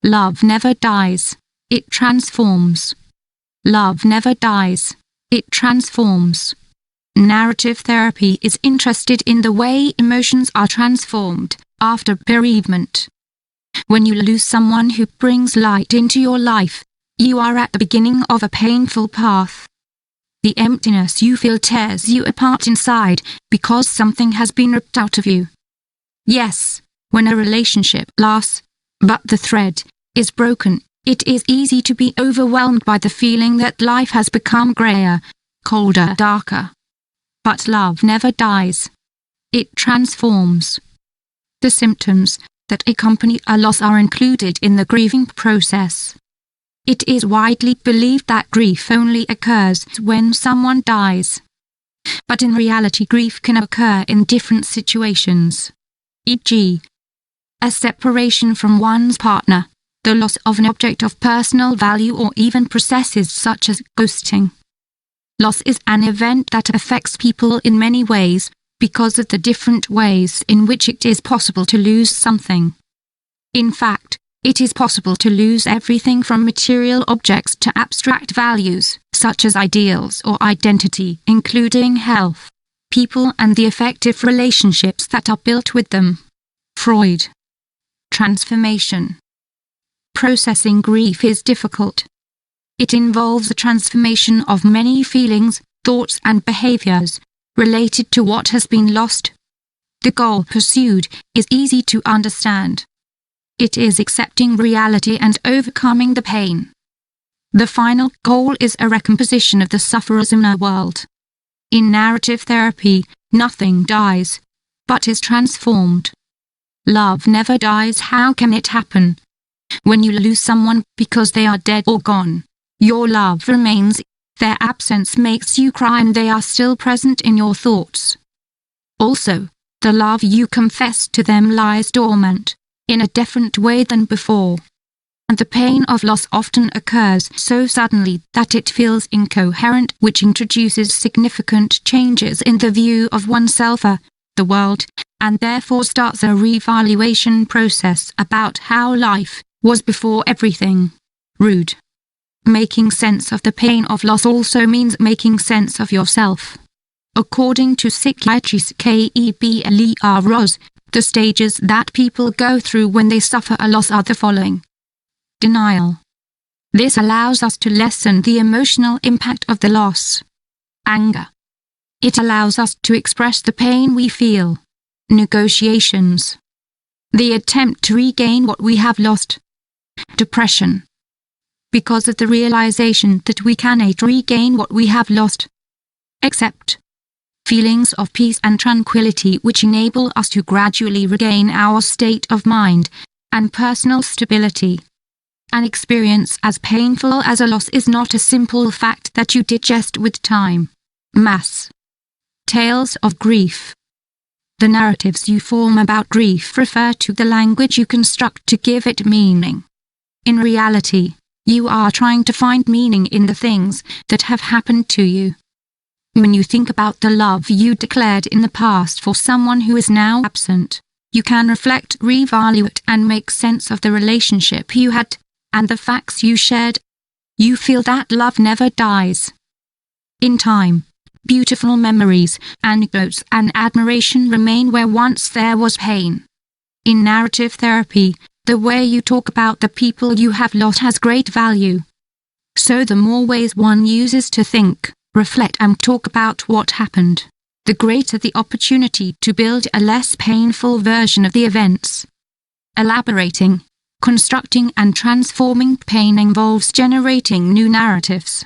Love never dies. It transforms. Love never dies. It transforms. Narrative therapy is interested in the way emotions are transformed after bereavement. When you lose someone who brings light into your life, you are at the beginning of a painful path. The emptiness you feel tears you apart inside because something has been ripped out of you. Yes, when a relationship lasts, but the thread is broken, it is easy to be overwhelmed by the feeling that life has become grayer, colder, darker. But love never dies. It transforms. The symptoms that accompany a loss are included in the grieving process. It is widely believed that grief only occurs when someone dies. But in reality, grief can occur in different situations. E.g., a separation from one's partner, the loss of an object of personal value, or even processes such as ghosting. Loss is an event that affects people in many ways because of the different ways in which it is possible to lose something. In fact, it is possible to lose everything from material objects to abstract values, such as ideals or identity, including health, people and the affective relationships that are built with them. Freud. Transformation. Processing grief is difficult. It involves the transformation of many feelings, thoughts and behaviors related to what has been lost. The goal pursued is easy to understand. It is accepting reality and overcoming the pain. The final goal is a recomposition of the sufferer's inner world. In narrative therapy, nothing dies, but is transformed. Love never dies. How can it happen? When you lose someone because they are dead or gone, your love remains. Their absence makes you cry and they are still present in your thoughts. Also, the love you confess to them lies dormant, in a different way than before. And the pain of loss often occurs so suddenly that it feels incoherent, which introduces significant changes in the view of oneself, the world, and therefore starts a reevaluation process about how life was before everything. Rude. Making sense of the pain of loss also means making sense of yourself. According to psychiatrist Kebler Ross, the stages that people go through when they suffer a loss are the following. Denial. This allows us to lessen the emotional impact of the loss. Anger. It allows us to express the pain we feel. Negotiations. The attempt to regain what we have lost. Depression. Because of the realization that we cannot regain what we have lost. Accept. Feelings of peace and tranquility which enable us to gradually regain our state of mind and personal stability. An experience as painful as a loss is not a simple fact that you digest with time. Mass. Tales of grief. The narratives you form about grief refer to the language you construct to give it meaning. In reality, you are trying to find meaning in the things that have happened to you. When you think about the love you declared in the past for someone who is now absent, you can reflect, reevaluate, and make sense of the relationship you had and the facts you shared. You feel that love never dies. In time, beautiful memories, anecdotes, and admiration remain where once there was pain. In narrative therapy, the way you talk about the people you have lost has great value. So the more ways one uses to think, reflect, and talk about what happened, the greater the opportunity to build a less painful version of the events. Elaborating, constructing, and transforming pain involves generating new narratives.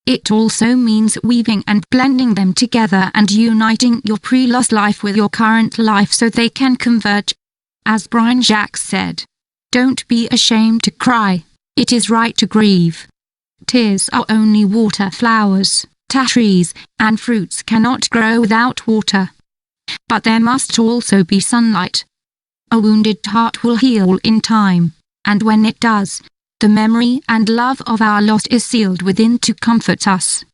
It also means weaving and blending them together and uniting your pre-loss life with your current life so they can converge. As Brian Jacques said, "Don't be ashamed to cry. It is right to grieve. Tears are only water. Flowers, trees, and fruits cannot grow without water. But there must also be sunlight. A wounded heart will heal in time, and when it does, the memory and love of our loss is sealed within to comfort us."